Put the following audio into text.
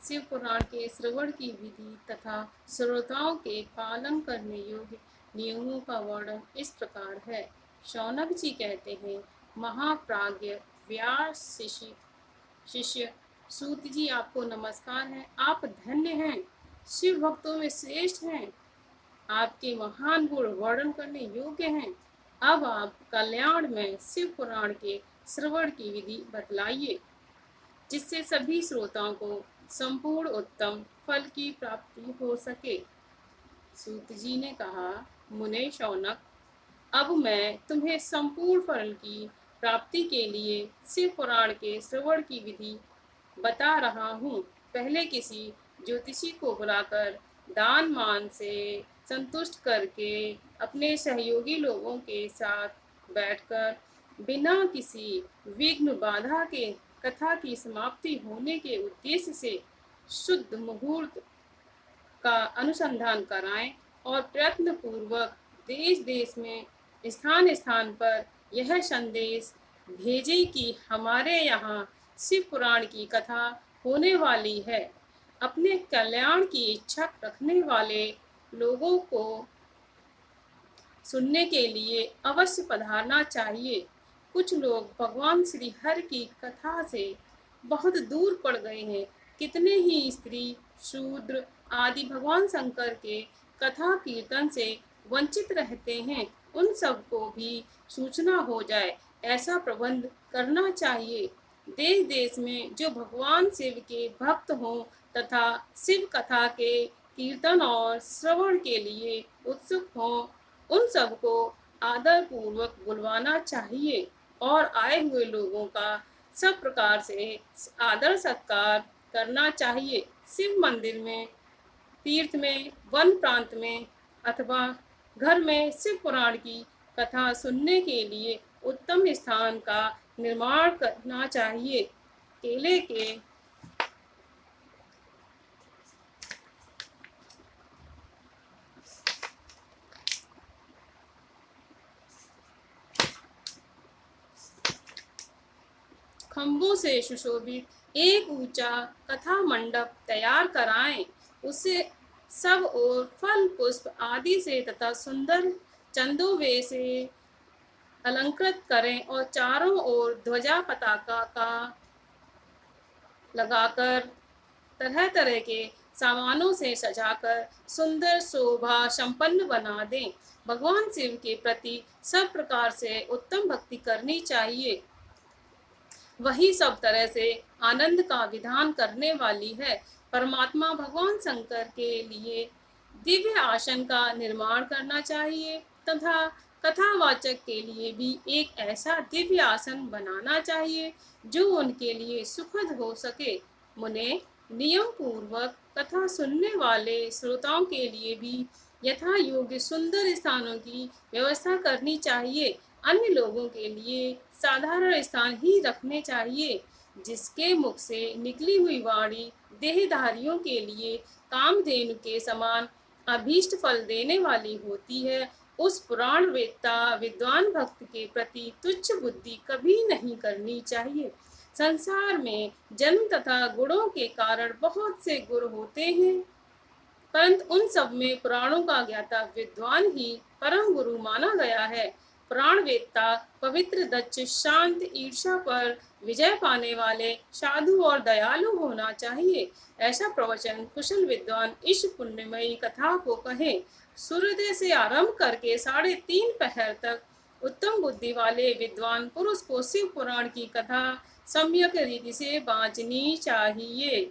शिव पुराण के श्रवण की विधि तथा श्रोताओं के पालन करने योग्य नियमों का वर्णन इस प्रकार है। शौनक जी कहते हैं, महाप्राज्ञ व्यास शिष्य सूत जी आपको नमस्कार है। आप धन्य हैं, शिव भक्तों में श्रेष्ठ हैं। आपके महान गुण वर्णन करने योग्य हैं। अब आप कल्याण में शिव पुराण के श्रवण की विधि बतलाइए, जिससे सभी श्रोताओं को संपूर्ण उत्तम फल की प्राप्ति हो सके। सूत जी ने कहा, मुने शौनक, अब मैं तुम्हें संपूर्ण फल की प्राप्ति के लिए शिव पुराण के श्रवण की विधि बता रहा हूँ। पहले किसी ज्योतिषी को बुलाकर दान मान से संतुष्ट करके अपने सहयोगी लोगों के साथ बैठकर बिना किसी विघ्न बाधा के कथा की समाप्ति होने के उद्देश्य से शुद्ध मुहूर्त का अनुसंधान कराएं और प्रयत्न पूर्वक देश देश में स्थान स्थान पर यह संदेश भेजे कि हमारे यहाँ शिव पुराण की कथा होने वाली है। अपने कल्याण की इच्छा रखने वाले लोगों को सुनने के लिए अवश्य पधारना चाहिए। कुछ लोग भगवान श्री हरि की कथा से बहुत दूर पड़ गए हैं। कितने ही स्त्री शूद्र आदि भगवान शंकर के कथा कीर्तन से वंचित रहते हैं। उन सबको भी सूचना हो जाए, ऐसा प्रबंध करना चाहिए। देश देश में जो भगवान शिव के भक्त हों तथा शिव कथा के कीर्तन और श्रवण के लिए उत्सुक हों, उन सबको आदर पूर्वक बुलवाना चाहिए और आए हुए लोगों का सब प्रकार से आदर सत्कार करना चाहिए। शिव मंदिर में, तीर्थ में, वन प्रांत में अथवा घर में शिव पुराण की कथा सुनने के लिए उत्तम स्थान का निर्माण करना चाहिए। केले के खंभों से सुशोभित एक ऊंचा कथा मंडप तैयार कराएं। उसे सब और फल पुष्प आदि से तथा सुंदर चंदोवे से अलंकृत करें और चारों ओर ध्वजा पताका का लगाकर तरह तरह के सामानों से सजाकर सुंदर शोभा संपन्न बना दें। भगवान शिव के प्रति सब प्रकार से उत्तम भक्ति करनी चाहिए। वही सब तरह से आनंद का विधान करने वाली है। परमात्मा भगवान शंकर के लिए दिव्य आसन का निर्माण करना चाहिए तथा कथावाचक के लिए भी एक ऐसा दिव्य आसन बनाना चाहिए जो उनके लिए सुखद हो सके। मुने, नियम पूर्वक कथा सुनने वाले श्रोताओं के लिए भी यथा योग्य सुंदर स्थानों की व्यवस्था करनी चाहिए। अन्य लोगों के लिए साधारण स्थान ही रखने चाहिए। जिसके मुख से निकली हुई वाणी देहधारियों के लिए कामधेनु के समान अभीष्ट फल देने वाली होती है, उस पुराण वेत्ता विद्वान भक्त के प्रति तुच्छ बुद्धि कभी नहीं करनी चाहिए। संसार में जन्म तथा गुणों के कारण बहुत से गुरु होते हैं, परंतु उन सब में पुराणों का ज्ञाता विद्वान ही परम गुरु माना गया है। पुराण वेत्ता पवित्र, दक्ष, शांत, ईर्ष्या पर विजय पाने वाले, साधु और दयालु होना चाहिए। ऐसा प्रवचन कुशल विद्वान इस पुण्यमयी कथा को कहे। सूर्योदय से आरंभ करके 3:30 पहर तक उत्तम बुद्धि वाले विद्वान पुरुष को शिव पुराण की कथा सम्यक रीति से बांचनी चाहिए।